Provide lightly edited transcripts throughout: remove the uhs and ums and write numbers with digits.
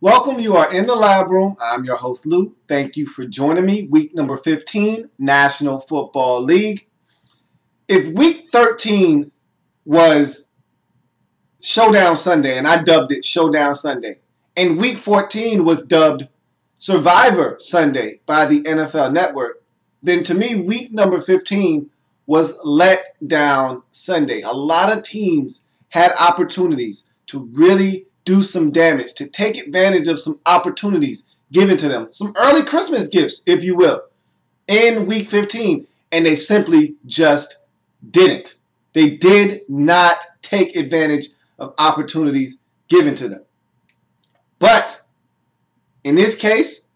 Welcome, you are in the lab room. I'm your host, Lou. Thank you for joining me. Week number 15, National Football League. If week 13 was Showdown Sunday, and I dubbed it Showdown Sunday, and week 14 was dubbed Survivor Sunday by the NFL Network, then to me, week number 15 was Letdown Sunday. A lot of teams had opportunities to really do some damage, to take advantage of some opportunities given to them. Some early Christmas gifts, if you will, in week 15. And they simply just didn't. They did not take advantage of opportunities given to them. But in this case,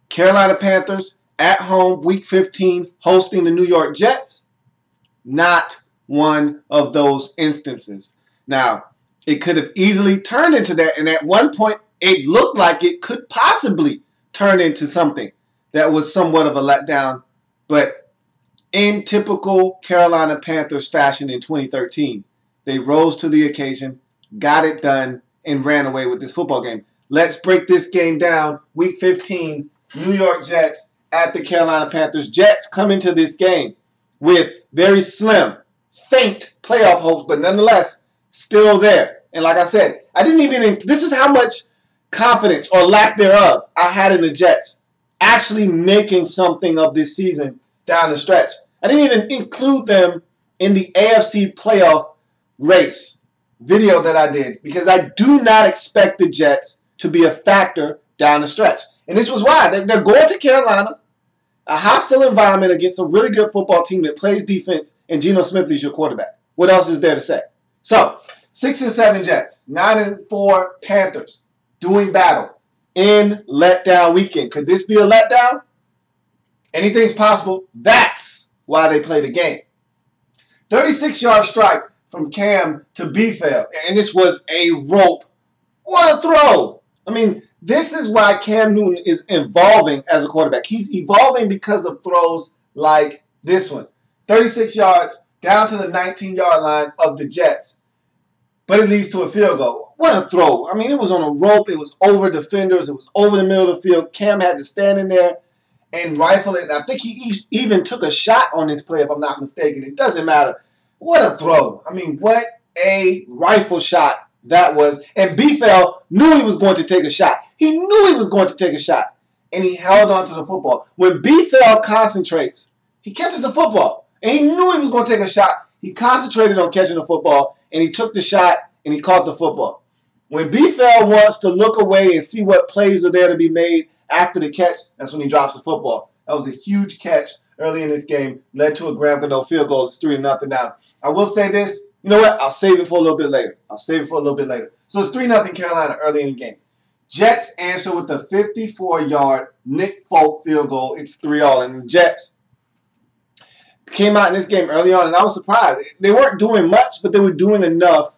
Carolina Panthers at home, week 15, hosting the New York Jets. Not one of those instances. Now, it could have easily turned into that, and at one point, it looked like it could possibly turn into something that was somewhat of a letdown. But in typical Carolina Panthers fashion in 2013, they rose to the occasion, got it done, and ran away with this football game. Let's break this game down. Week 15, New York Jets at the Carolina Panthers. Jets come into this game with very slim, faint playoff hopes, but nonetheless, still there. And like I said, this is how much confidence or lack thereof I had in the Jets actually making something of this season down the stretch. I didn't even include them in the AFC playoff race video that I did because I do not expect the Jets to be a factor down the stretch. And this was why. They're going to Carolina, a hostile environment against a really good football team that plays defense, and Geno Smith is your quarterback. What else is there to say? So, 6-7 Jets, 9-4 Panthers, doing battle in letdown weekend. Could this be a letdown? Anything's possible. That's why they play the game. 36-yard strike from Cam to Biefeld, and this was a rope. What a throw! I mean, this is why Cam Newton is evolving as a quarterback. He's evolving because of throws like this one. 36 yards down to the 19-yard line of the Jets. But it leads to a field goal. What a throw. I mean, it was on a rope. It was over defenders. It was over the middle of the field. Cam had to stand in there and rifle it. I think he even took a shot on this play, if I'm not mistaken. It doesn't matter. What a throw. I mean, what a rifle shot that was. And Biefeld knew he was going to take a shot. He knew he was going to take a shot. And he held on to the football. When Biefeld concentrates, he catches the football. And he knew he was going to take a shot. He concentrated on catching the football, and he took the shot, and he caught the football. When Biefeld wants to look away and see what plays are there to be made after the catch, that's when he drops the football. That was a huge catch early in this game, led to a Graham Gano field goal. It's 3-0 now. I will say this. You know what? I'll save it for a little bit later. So it's 3-0 Carolina early in the game. Jets answer with a 54-yard Nick Folk field goal. It's 3-all, and the Jets came out in this game early on, and I was surprised. They weren't doing much, but they were doing enough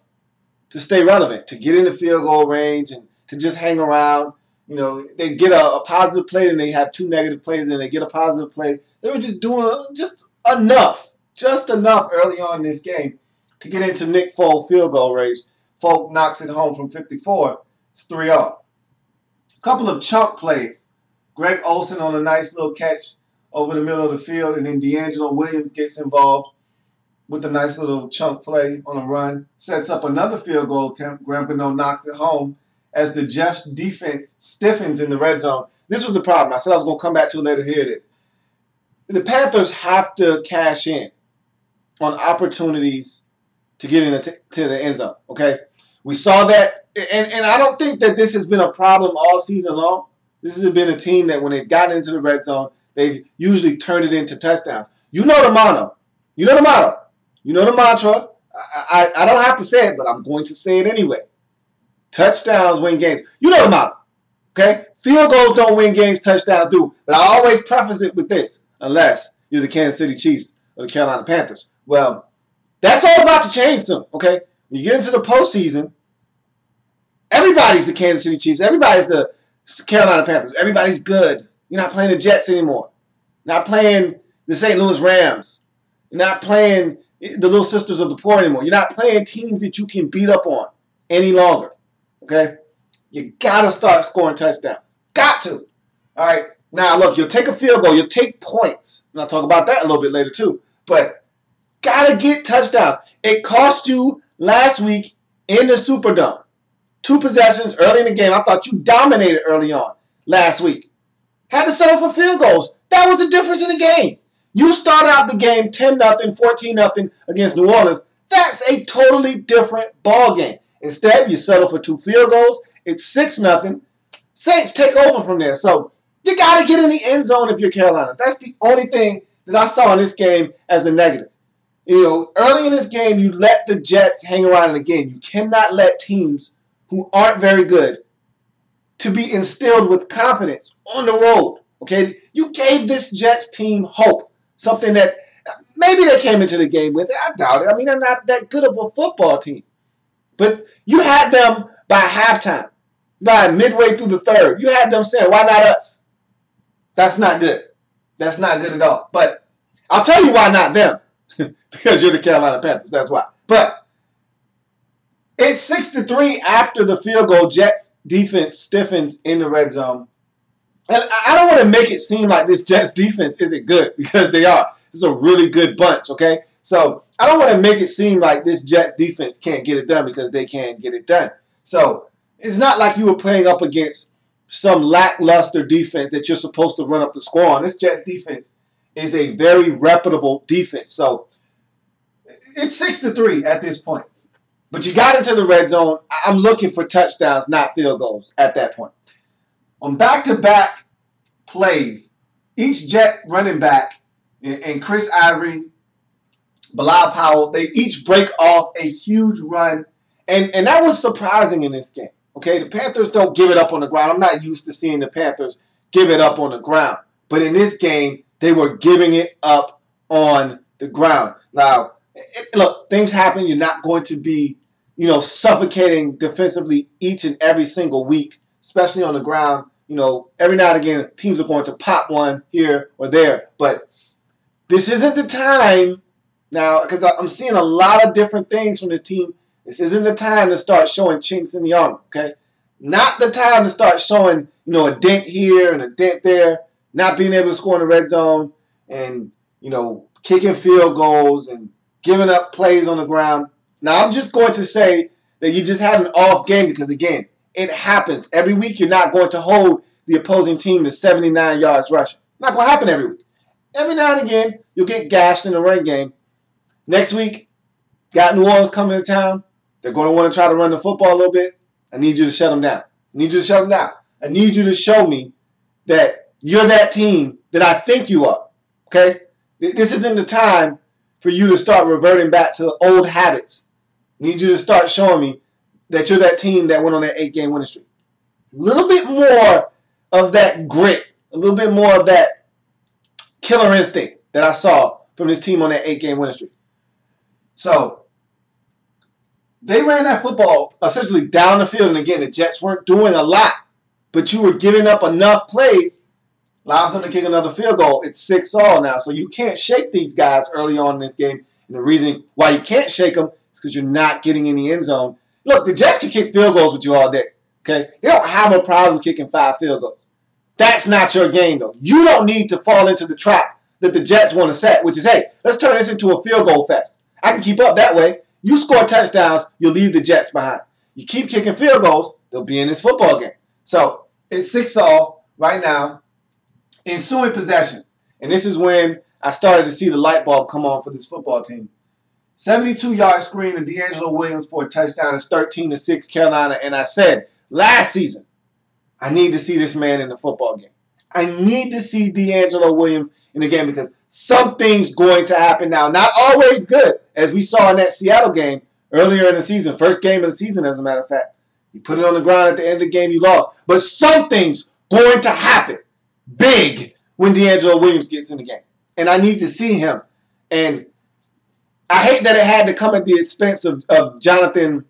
to stay relevant, to get in the field goal range and to just hang around. You know, they get a positive play, and they have two negative plays, and they get a positive play. They were just doing just enough early on in this game to get into Nick Folk field goal range. Folk knocks it home from 54. It's 3-all. A couple of chunk plays. Greg Olsen on a nice little catch over the middle of the field, and then D'Angelo Williams gets involved with a nice little chunk play on a run. Sets up another field goal attempt. Graham Gano knocks it home as the Jets defense stiffens in the red zone. This was the problem. I said I was going to come back to it later. Here it is. The Panthers have to cash in on opportunities to get into the end zone, okay? We saw that, and I don't think that this has been a problem all season long. This has been a team that when they've gotten into the red zone, they've usually turned it into touchdowns. You know the motto. You know the motto. You know the mantra. I don't have to say it, but I'm going to say it anyway. Touchdowns win games. You know the motto. Okay? Field goals don't win games. Touchdowns do. But I always preface it with this. Unless you're the Kansas City Chiefs or the Carolina Panthers. Well, that's all about to change soon. Okay? When you get into the postseason, everybody's the Kansas City Chiefs. Everybody's the Carolina Panthers. Everybody's good. You're not playing the Jets anymore. You're not playing the St. Louis Rams. You're not playing the Little Sisters of the Poor anymore. You're not playing teams that you can beat up on any longer. Okay? You got to start scoring touchdowns. Got to. All right. Now, look, you'll take a field goal. You'll take points. And I'll talk about that a little bit later, too. But got to get touchdowns. It cost you last week in the Superdome. 2 possessions early in the game. I thought you dominated early on last week. Had to settle for field goals. That was the difference in the game. You start out the game 10-0, 14-0 against New Orleans. That's a totally different ball game. Instead, you settle for 2 field goals. It's 6-0. Saints take over from there. So you got to get in the end zone if you're Carolina. That's the only thing that I saw in this game as a negative. You know, early in this game, you let the Jets hang around in the game. You cannot let teams who aren't very good to be instilled with confidence on the road. Okay, you gave this Jets team hope, something that maybe they came into the game with. I doubt it. I mean, they're not that good of a football team. But you had them by halftime, by midway through the third. You had them saying, why not us? That's not good. That's not good at all. But I'll tell you why not them. Because you're the Carolina Panthers. That's why. But it's 6-3 after the field goal. Jets defense stiffens in the red zone. And I don't want to make it seem like this Jets defense isn't good, because they are. It's a really good bunch, okay? So I don't want to make it seem like this Jets defense can't get it done, because they can get it done. So it's not like you were playing up against some lackluster defense that you're supposed to run up the score on. This Jets defense is a very reputable defense. So it's 6-3 at this point. But you got into the red zone. I'm looking for touchdowns, not field goals at that point. On back-to-back plays, each Jet running back, and Chris Ivory, Bilal Powell, they each break off a huge run. And that was surprising in this game. Okay, the Panthers don't give it up on the ground. I'm not used to seeing the Panthers give it up on the ground. But in this game, they were giving it up on the ground. Now, look, things happen. You're not going to be, suffocating defensively each and every single week, especially on the ground. Every now and again, teams are going to pop one here or there. But this isn't the time now, because I'm seeing a lot of different things from this team. This isn't the time to start showing chinks in the armor, okay? Not the time to start showing, a dent here and a dent there, not being able to score in the red zone and, kicking field goals and giving up plays on the ground. Now, I'm just going to say that you just had an off game because, again, it happens. Every week you're not going to hold the opposing team to 79 yards rushing. Not going to happen every week. Every now and again, you'll get gashed in the run game. Next week, got New Orleans coming to town. They're going to want to try to run the football a little bit. I need you to shut them down. I need you to shut them down. I need you to show me that you're that team that I think you are. Okay? This isn't the time for you to start reverting back to old habits. I need you to start showing me that you're that team that went on that 8-game winning streak. A little bit more of that grit. A little bit more of that killer instinct that I saw from this team on that 8-game winning streak. So, they ran that football essentially down the field. And again, the Jets weren't doing a lot, but you were giving up enough plays, allows them to kick another field goal. It's 6-all now. So you can't shake these guys early on in this game. And the reason why you can't shake them is because you're not getting in the end zone. Look, the Jets can kick field goals with you all day. Okay? They don't have a problem kicking 5 field goals. That's not your game, though. You don't need to fall into the trap that the Jets want to set, which is, hey, let's turn this into a field goal fest. I can keep up that way. You score touchdowns, you'll leave the Jets behind. You keep kicking field goals, they'll be in this football game. So it's 6-all right now. Ensuing possession. And this is when I started to see the light bulb come on for this football team. 72-yard screen and D'Angelo Williams for a touchdown. It's 13-6 Carolina. And I said last season, I need to see this man in the football game. I need to see D'Angelo Williams in the game because something's going to happen now. Not always good, as we saw in that Seattle game earlier in the season. First game of the season, as a matter of fact. You put it on the ground at the end of the game, you lost. But something's going to happen big when D'Angelo Williams gets in the game. And I need to see him. And I hate that it had to come at the expense of Jonathan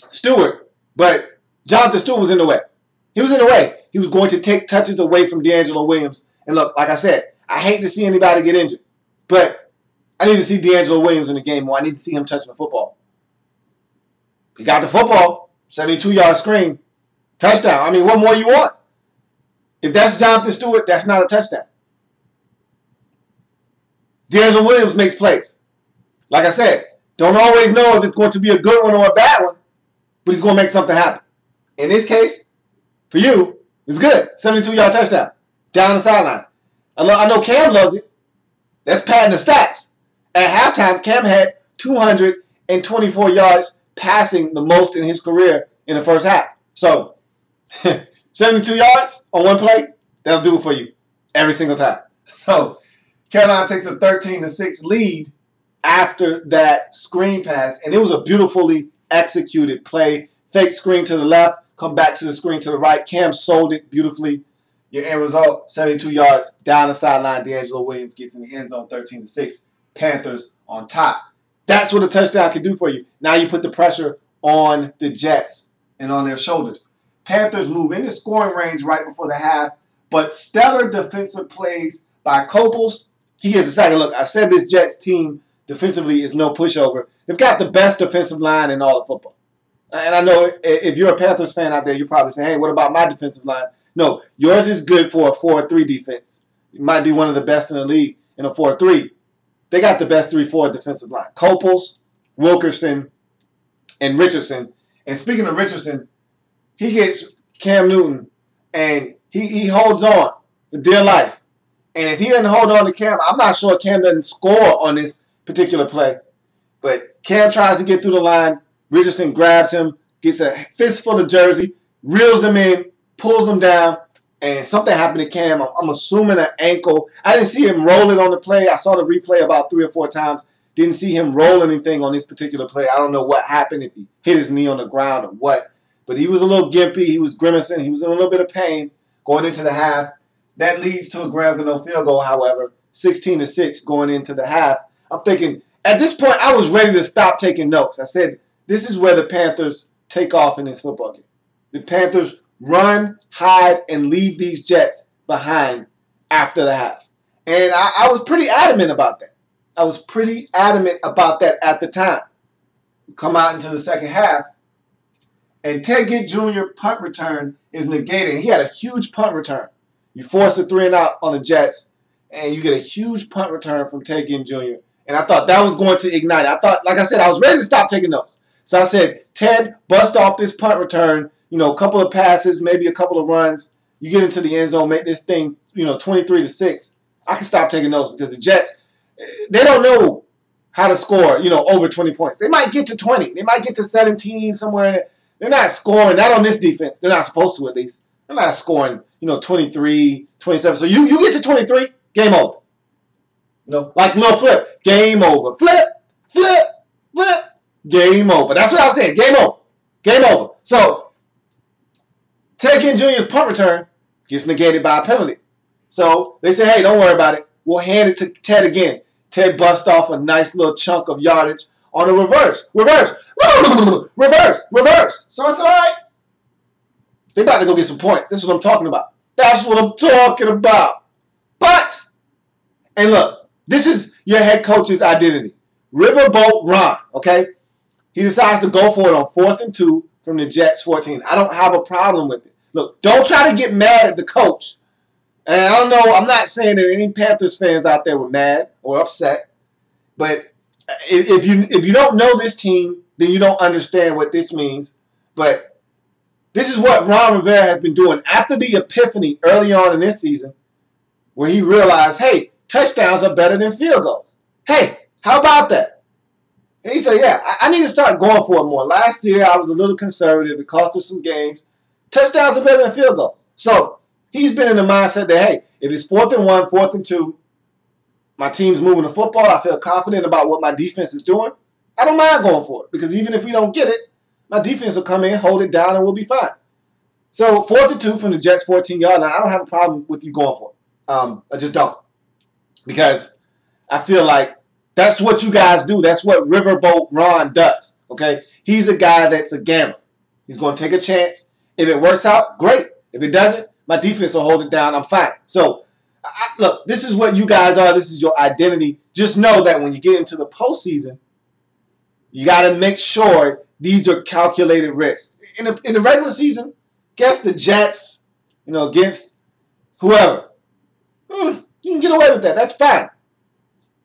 Stewart. But Jonathan Stewart was in the way. He was in the way. He was going to take touches away from D'Angelo Williams. And look, like I said, I hate to see anybody get injured. But I need to see D'Angelo Williams in the game more. I need to see him touching the football. He got the football, 72-yard screen. Touchdown. I mean, what more you want? If that's Jonathan Stewart, that's not a touchdown. D'Angelo Williams makes plays. Like I said, don't always know if it's going to be a good one or a bad one, but he's going to make something happen. In this case, for you, it's good. 72-yard touchdown. Down the sideline. I know Cam loves it. That's padding the stats. At halftime, Cam had 224 yards passing, the most in his career in the first half. So, 72 yards on one play, that'll do it for you every single time. So, Carolina takes a 13-6 lead after that screen pass, and it was a beautifully executed play. Fake screen to the left, come back to the screen to the right. Cam sold it beautifully. Your end result, 72 yards down the sideline. D'Angelo Williams gets in the end zone, 13-6. Panthers on top. That's what a touchdown can do for you. Now you put the pressure on the Jets and on their shoulders. Panthers move into scoring range right before the half, but stellar defensive plays by Copels. He gets a second look. I said this Jets team defensively is no pushover. They've got the best defensive line in all of football. And I know if you're a Panthers fan out there, you're probably saying, hey, what about my defensive line? No, yours is good for a 4-3 defense. It might be one of the best in the league in a 4-3. They got the best 3-4 defensive line. Copels, Wilkerson, and Richardson. And speaking of Richardson, he gets Cam Newton, and he holds on for dear life. And if he doesn't hold on to Cam, I'm not sure Cam doesn't score on this particular play. But Cam tries to get through the line. Richardson grabs him, gets a fistful of jersey, reels him in, pulls him down, and something happened to Cam. I'm assuming an ankle. I didn't see him roll it on the play. I saw the replay about 3 or 4 times. Didn't see him roll anything on this particular play. I don't know what happened, if he hit his knee on the ground or what. But he was a little gimpy. He was grimacing. He was in a little bit of pain going into the half. That leads to a ground to no field goal, however. 16-6 going into the half. I'm thinking, at this point, I was ready to stop taking notes. I said, this is where the Panthers take off in this football game. The Panthers run, hide, and leave these Jets behind after the half. And I was pretty adamant about that. I was pretty adamant about that at the time. We come out into the second half, and Ted Ginn Jr. punt return is negated. He had a huge punt return. You force a 3-and-out on the Jets, and you get a huge punt return from Ted Ginn Jr. And I thought that was going to ignite. I thought, like I said, I was ready to stop taking notes. So I said, Ted, bust off this punt return, a couple of passes, maybe a couple of runs. You get into the end zone, make this thing, 23-6. I can stop taking notes because the Jets, they don't know how to score, over 20 points. They might get to 20. They might get to 17 somewhere in there. They're not scoring, not on this defense. They're not supposed to, at least. They're not scoring, 23, 27. So you get to 23, game over. Like little flip, game over. Flip, flip, flip, game over. That's what I was saying, game over. Game over. So, Ted Ginn Jr.'s punt return gets negated by a penalty. So, they say, hey, don't worry about it. We'll hand it to Ted again. Ted busts off a nice little chunk of yardage on a reverse. Reverse. Reverse. Reverse. So I said, all right. They about to go get some points. That's what I'm talking about. That's what I'm talking about. But, and look, this is your head coach's identity. Riverboat Ron, okay? He decides to go for it on 4th and 2 from the Jets 14. I don't have a problem with it. Look, don't try to get mad at the coach. And I don't know, I'm not saying that any Panthers fans out there were mad or upset. But if you don't know this team, then you don't understand what this means. But this is what Ron Rivera has been doing after the epiphany early on in this season, where he realized, hey, touchdowns are better than field goals. Hey, how about that? And he said, yeah, I need to start going for it more. Last year, I was a little conservative. It cost us some games. Touchdowns are better than field goals. So he's been in the mindset that, hey, if it's 4th and 1, 4th and 2, my team's moving the football, I feel confident about what my defense is doing, I don't mind going for it. Because even if we don't get it, my defense will come in, hold it down, and we'll be fine. So 4th and 2 from the Jets' 14-yard line, I don't have a problem with you going for it. I just don't. Because I feel like that's what you guys do. That's what Riverboat Ron does. Okay? He's a guy that's a gambler. He's going to take a chance. If it works out, great. If it doesn't, my defense will hold it down. I'm fine. So, look, this is what you guys are. This is your identity. Just know that when you get into the postseason, you got to make sure these are calculated risks. In the regular season, against the Jets, against whoever, you can get away with that. That's fine.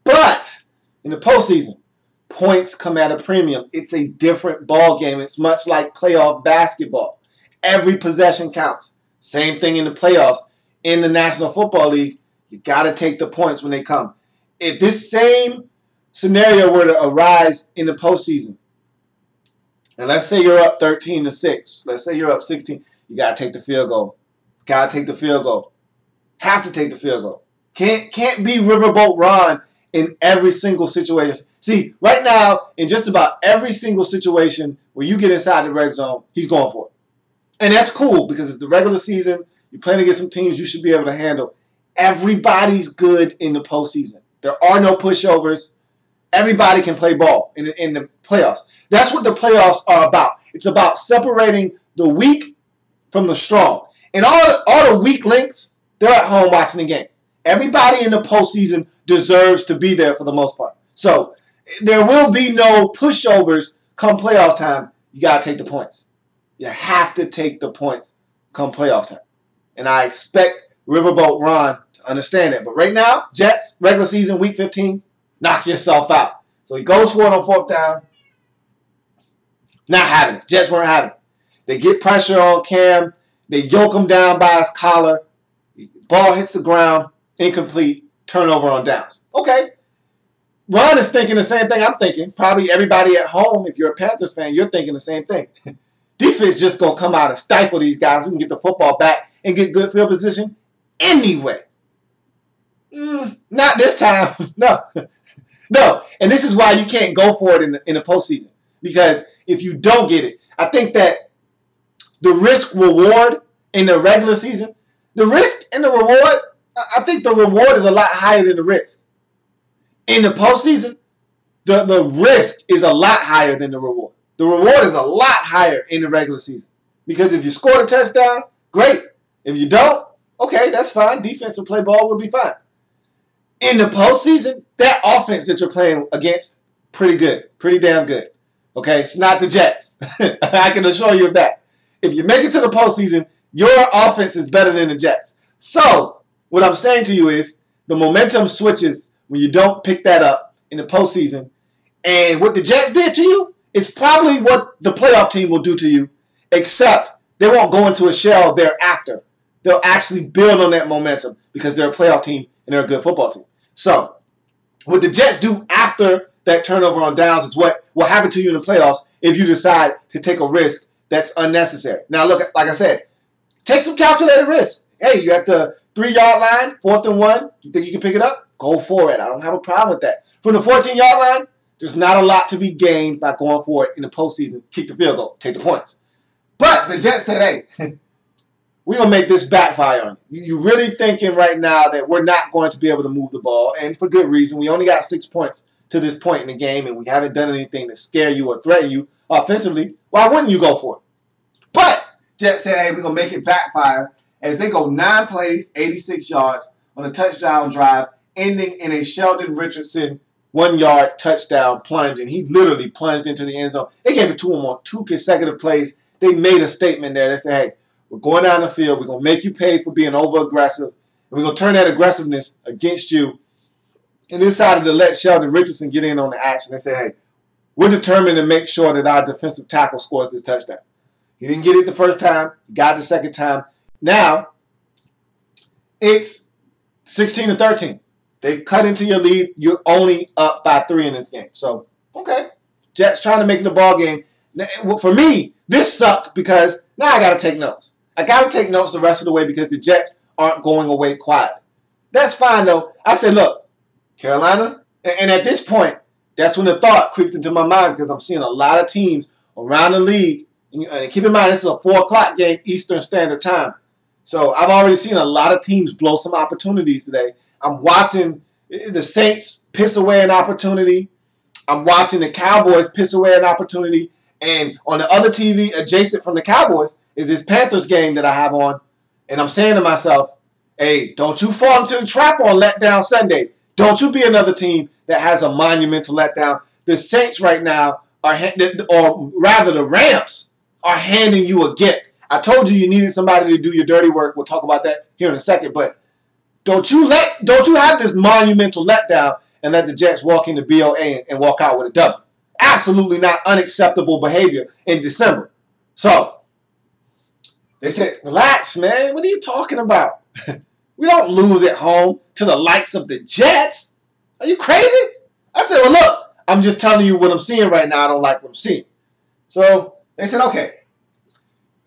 But in the postseason, points come at a premium. It's a different ball game. It's much like playoff basketball. Every possession counts. Same thing in the playoffs. In the National Football League, you got to take the points when they come. If this same scenario were to arise in the postseason, and let's say you're up 13-6, let's say you're up 16, you got to take the field goal. Got to take the field goal. Have to take the field goal. Can't be Riverboat Ron in every single situation. See, right now, in just about every single situation where you get inside the red zone, he's going for it. And that's cool because it's the regular season. You're playing against some teams you should be able to handle. Everybody's good in the postseason. There are no pushovers. Everybody can play ball in the playoffs. That's what the playoffs are about. It's about separating the weak from the strong. And all the weak links, they're at home watching the game. Everybody in the postseason deserves to be there for the most part. So there will be no pushovers come playoff time. You got to take the points. You have to take the points come playoff time. And I expect Riverboat Ron to understand that. But right now, Jets, regular season, week 15, knock yourself out. So he goes for it on fourth down. Not having it. Jets weren't having it. They get pressure on Cam. They yoke him down by his collar. Ball hits the ground. Incomplete. Turnover on downs. Okay. Ron is thinking the same thing I'm thinking. Probably everybody at home, if you're a Panthers fan, you're thinking the same thing. Defense just going to come out and stifle these guys who can get the football back and get good field position anyway. Not this time. No. No. And this is why you can't go for it in the postseason. Because if you don't get it, I think that the risk-reward in the regular season, the risk and the reward, I think the reward is a lot higher than the risk. In the postseason, the risk is a lot higher than the reward. The reward is a lot higher in the regular season. Because if you score a touchdown, great. If you don't, okay, that's fine. Defensive play ball will be fine. In the postseason, that offense that you're playing against, pretty good. Pretty damn good. Okay, it's not the Jets. I can assure you of that. If you make it to the postseason, your offense is better than the Jets. So, what I'm saying to you is, the momentum switches when you don't pick that up in the postseason. And what the Jets did to you is probably what the playoff team will do to you, except they won't go into a shell thereafter. They'll actually build on that momentum because they're a playoff team and they're a good football team. So, what the Jets do after that turnover on downs is what will happen to you in the playoffs if you decide to take a risk that's unnecessary. Now, look, like I said, take some calculated risks. Hey, you're at the 3-yard line, 4th and 1. You think you can pick it up? Go for it. I don't have a problem with that. From the 14-yard line, there's not a lot to be gained by going for it in the postseason. Kick the field goal. Take the points. But the Jets said, hey, we're going to make this backfire on you. You're really thinking right now that we're not going to be able to move the ball, and for good reason. We only got 6 points to this point in the game, and we haven't done anything to scare you or threaten you offensively. Why wouldn't you go for it? But Jets said, hey, we're going to make it backfire as they go 9 plays, 86 yards on a touchdown drive, ending in a Sheldon Richardson 1-yard touchdown plunge, and he literally plunged into the end zone. They gave it to him on 2 consecutive plays. They made a statement there. They said, hey, we're going down the field. We're going to make you pay for being over-aggressive, and we're going to turn that aggressiveness against you. And decided to let Sheldon Richardson get in on the action. They said, hey, we're determined to make sure that our defensive tackle scores this touchdown. He didn't get it the first time. He got it the second time. Now, it's 16-13. They've cut into your lead. You're only up by 3 in this game. So, okay. Jets trying to make it a ball game. Now, for me, this sucked because now I got to take notes. I got to take notes the rest of the way because the Jets aren't going away quietly. That's fine, though. I said, look, Carolina, and at this point, that's when the thought creeped into my mind because I'm seeing a lot of teams around the league. And keep in mind, this is a 4 o'clock game Eastern Standard Time. So I've already seen a lot of teams blow some opportunities today. I'm watching the Saints piss away an opportunity. I'm watching the Cowboys piss away an opportunity. And on the other TV adjacent from the Cowboys is this Panthers game that I have on. And I'm saying to myself, hey, don't you fall into the trap on letdown Sunday. Don't you be another team that has a monumental letdown. The Saints right now are, or rather the Rams, are handing you a gift. I told you needed somebody to do your dirty work. We'll talk about that here in a second. But don't you have this monumental letdown and let the Jets walk into BOA and walk out with a W. Absolutely not unacceptable behavior in December. So they said, relax, man. What are you talking about? We don't lose at home to the likes of the Jets. Are you crazy? I said, well, look, I'm just telling you what I'm seeing right now. I don't like what I'm seeing. So they said, okay.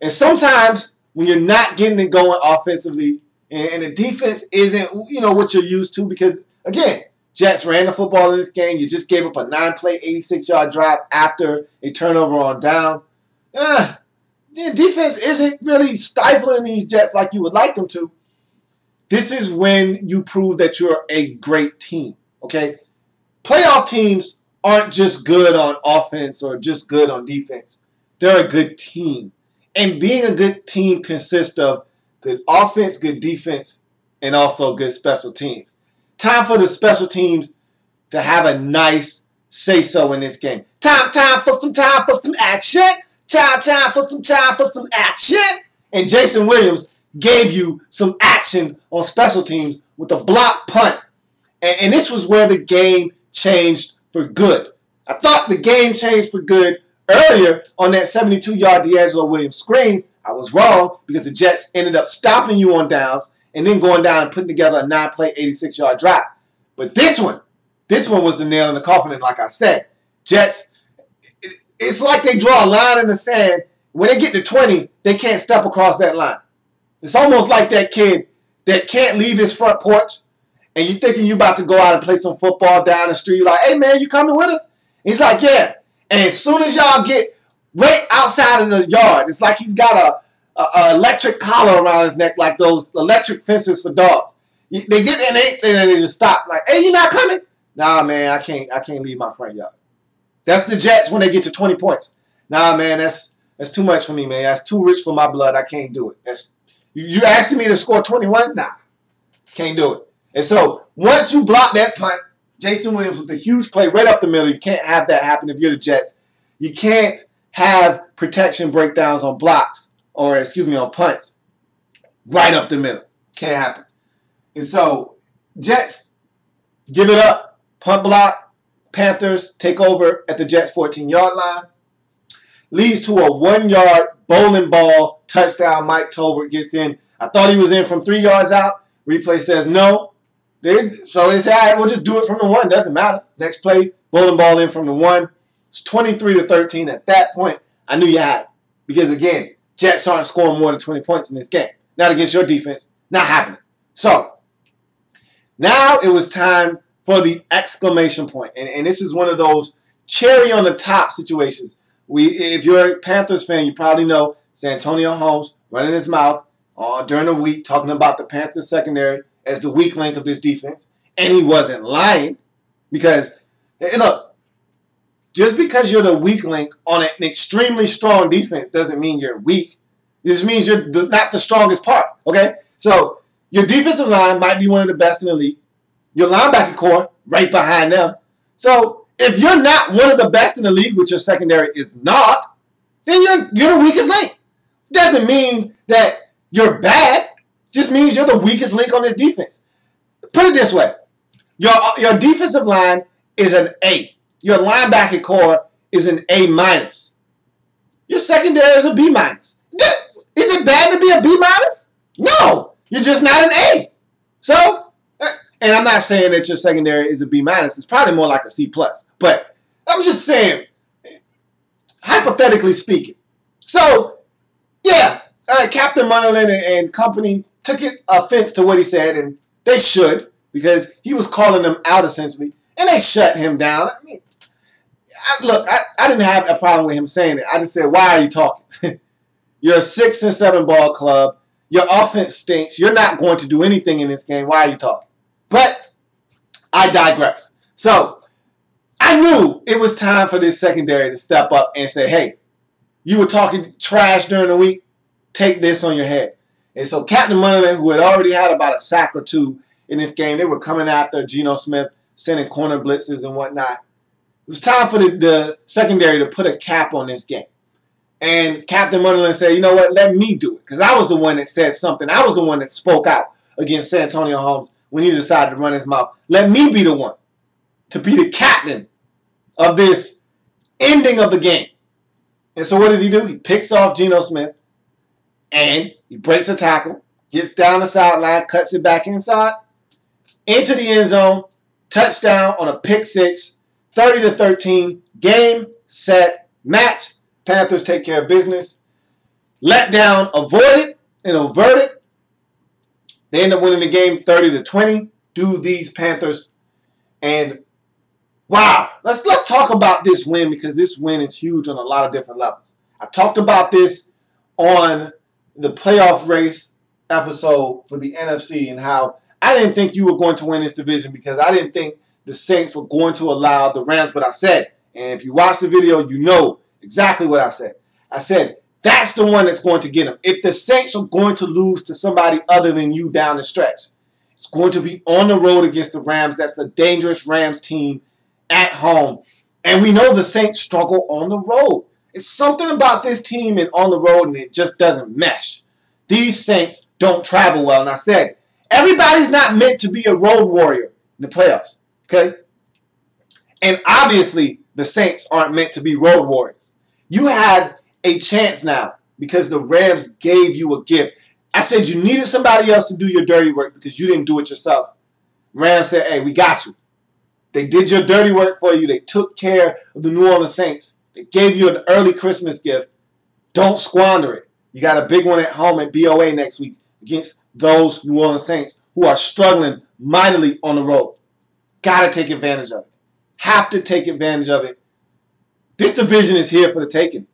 And sometimes when you're not getting it going offensively and the defense isn't, what you're used to because, again, Jets ran the football in this game. You just gave up a 9-play, 86-yard drive after a turnover on down. The defense isn't really stifling these Jets like you would like them to. This is when you prove that you're a great team, okay? Playoff teams aren't just good on offense or just good on defense. They're a good team. And being a good team consists of good offense, good defense, and also good special teams. Time for the special teams to have a nice say-so in this game. Time for some action. Time for some action. And Jason Williams gave you some action on special teams with a block punt. And this was where the game changed for good. I thought the game changed for good earlier on that 72-yard D'Angelo Williams screen. I was wrong because the Jets ended up stopping you on downs and then going down and putting together a 9-play, 86-yard drive. But this one was the nail in the coffin. And like I said, Jets, it's like they draw a line in the sand. When they get to 20, they can't step across that line. It's almost like that kid that can't leave his front porch and you're thinking you're about to go out and play some football down the street. You're like, hey, man, you coming with us? And he's like, yeah. And as soon as y'all get right outside of the yard, it's like he's got a electric collar around his neck like those electric fences for dogs. They get and they just stop. Like, hey, you not coming? Nah, man, I can't leave my front yard. That's the Jets when they get to 20 points. Nah, man, that's too much for me, man. That's too rich for my blood. I can't do it. You asking me to score 21? Nah, can't do it. And so once you block that punt, Jason Williams with a huge play right up the middle. You can't have that happen if you're the Jets. You can't have protection breakdowns on blocks on punts right up the middle. Can't happen. And so Jets give it up. Punt block. Panthers take over at the Jets' 14-yard line. Leads to a 1-yard bowling ball touchdown. Mike Tolbert gets in. I thought he was in from 3 yards out. Replay says no. So they say, all right, we'll just do it from the 1. Doesn't matter. Next play, bowling ball in from the 1. It's 23-13. At that point, I knew you had it. Because, again, Jets aren't scoring more than 20 points in this game. Not against your defense. Not happening. So, now it was time for the exclamation point. And this is one of those cherry on the top situations. If you're a Panthers fan, you probably know Santonio Holmes running his mouth during the week talking about the Panthers secondary as the weak link of this defense. And he wasn't lying because, look, just because you're the weak link on an extremely strong defense doesn't mean you're weak. This means you're not the strongest part, okay? So your defensive line might be one of the best in the league. Your linebacker core right behind them. So if you're not one of the best in the league, which your secondary is not, then you're the weakest link. Doesn't mean that you're bad. Just means you're the weakest link on this defense. Put it this way. Your defensive line is an A. Your linebacker core is an A-. Your secondary is a B-. Is it bad to be a B-? No. You're just not an A. So, and I'm not saying that your secondary is a B-. It's probably more like a C+. But I'm just saying, hypothetically speaking. So, yeah, Captain Munnerlyn and company took offense to what he said, and they should, because he was calling them out essentially, and they shut him down. I mean, I didn't have a problem with him saying it. I just said, why are you talking? You're a 6-7 ball club. Your offense stinks. You're not going to do anything in this game. Why are you talking? But I digress. So I knew it was time for this secondary to step up and say, hey, you were talking trash during the week. Take this on your head. And so Captain Munnerlyn, who had already had about a sack or two in this game, they were coming after Geno Smith, sending corner blitzes and whatnot. It was time for the secondary to put a cap on this game. And Captain Munderland said, you know what, let me do it. Because I was the one that said something. I was the one that spoke out against Santonio Holmes when he decided to run his mouth. Let me be the one to be the captain of this ending of the game. And so what does he do? He picks off Geno Smith and he breaks a tackle, gets down the sideline, cuts it back inside, into the end zone, touchdown on a pick six, 30-13, game, set, match. Panthers take care of business. Letdown avoided and averted. They end up winning the game 30-20. Do these Panthers. And wow, let's talk about this win because this win is huge on a lot of different levels. I talked about this on the playoff race episode for the NFC and how I didn't think you were going to win this division because I didn't think the Saints were going to allow the Rams, but I said, and if you watch the video, you know exactly what I said. I said, that's the one that's going to get them. If the Saints are going to lose to somebody other than you down the stretch, it's going to be on the road against the Rams. That's a dangerous Rams team at home. And we know the Saints struggle on the road. It's something about this team and on the road, and it just doesn't mesh. These Saints don't travel well. And I said, everybody's not meant to be a road warrior in the playoffs. Okay? And obviously, the Saints aren't meant to be road warriors. You had a chance now because the Rams gave you a gift. I said you needed somebody else to do your dirty work because you didn't do it yourself. Rams said, hey, we got you. They did your dirty work for you. They took care of the New Orleans Saints. They gave you an early Christmas gift. Don't squander it. You got a big one at home at BOA next week against those New Orleans Saints who are struggling mightily on the road. Got to take advantage of it. Have to take advantage of it. This division is here for the taking.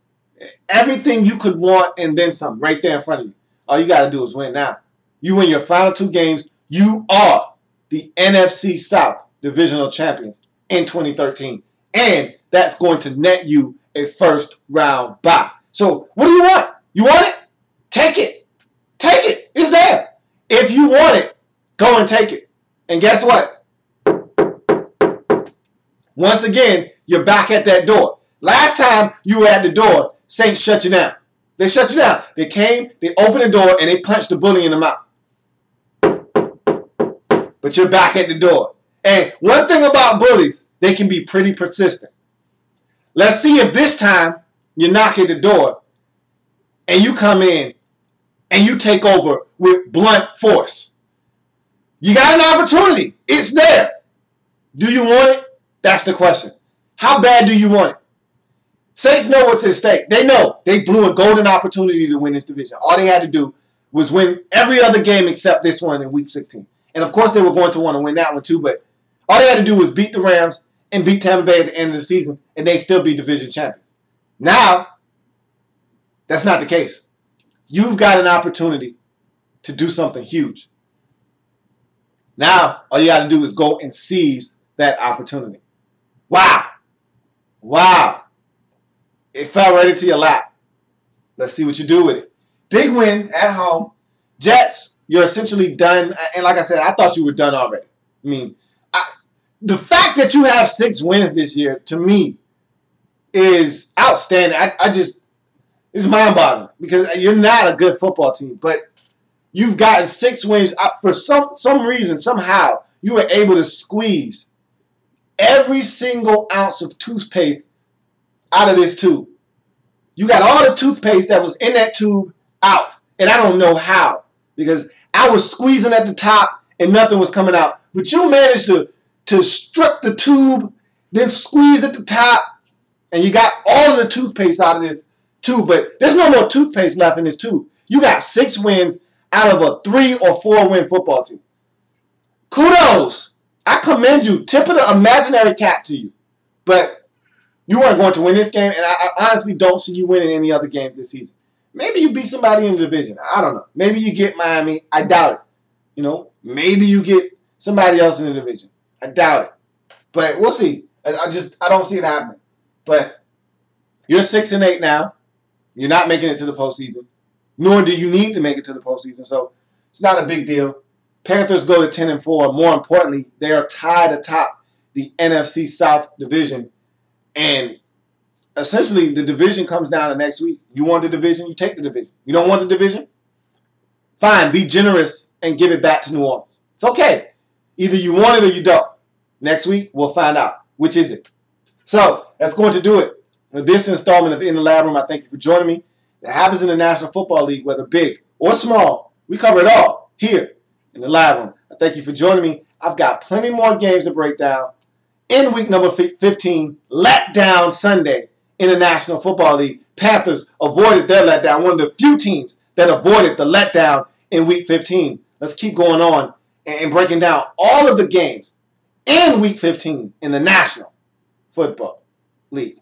Everything you could want and then some right there in front of you. All you got to do is win now. You win your final two games. You are the NFC South divisional champions in 2013. And that's going to net you a first round bye. So what do you want? You want it? Take it. Take it. It's there. If you want it, go and take it. And guess what? Once again, you're back at that door. Last time you were at the door, Saints shut you down. They shut you down. They came, they opened the door, and they punched the bully in the mouth. But you're back at the door. And one thing about bullies, they can be pretty persistent. Let's see if this time you knock at the door and you come in and you take over with blunt force. You got an opportunity. It's there. Do you want it? That's the question. How bad do you want it? Saints know what's at stake. They know they blew a golden opportunity to win this division. All they had to do was win every other game except this one in Week 16. And, of course, they were going to want to win that one too, but all they had to do was beat the Rams and beat Tampa Bay at the end of the season, and they still be division champions. Now, that's not the case. You've got an opportunity to do something huge. Now, all you got to do is go and seize that opportunity. Wow. Wow. It fell right into your lap. Let's see what you do with it. Big win at home. Jets, you're essentially done. And like I said, I thought you were done already. I mean, the fact that you have 6 wins this year, to me, is outstanding. It's mind-boggling because you're not a good football team. But you've gotten 6 wins. For some reason, somehow, you were able to squeeze every single ounce of toothpaste out of this tube. You got all the toothpaste that was in that tube out. And I don't know how. Because I was squeezing at the top and nothing was coming out. But you managed to strip the tube, then squeeze at the top, and you got all of the toothpaste out of this tube. But there's no more toothpaste left in this tube. You got 6 wins out of a 3 or 4 win football team. Kudos. I commend you. Tip of the imaginary cap to you. But you weren't going to win this game, and I honestly don't see you winning any other games this season. Maybe you beat somebody in the division. I don't know. Maybe you get Miami. I doubt it. You know, maybe you get somebody else in the division. I doubt it. But we'll see. I don't see it happening. But you're 6-8 now. You're not making it to the postseason. Nor do you need to make it to the postseason. So it's not a big deal. Panthers go to 10-4. More importantly, they are tied atop the NFC South division. And essentially the division comes down to next week. You want the division, you take the division. You don't want the division? Fine, be generous and give it back to New Orleans. It's okay. Either you want it or you don't. Next week, we'll find out. Which is it? So, that's going to do it for this installment of In the Lab Room. I thank you for joining me. It happens in the National Football League, whether big or small. We cover it all here in the Lab Room. I thank you for joining me. I've got plenty more games to break down in week number 15, letdown Sunday in the National Football League. Panthers avoided their letdown, one of the few teams that avoided the letdown in week 15. Let's keep going on and breaking down all of the games in week 15 in the National Football League.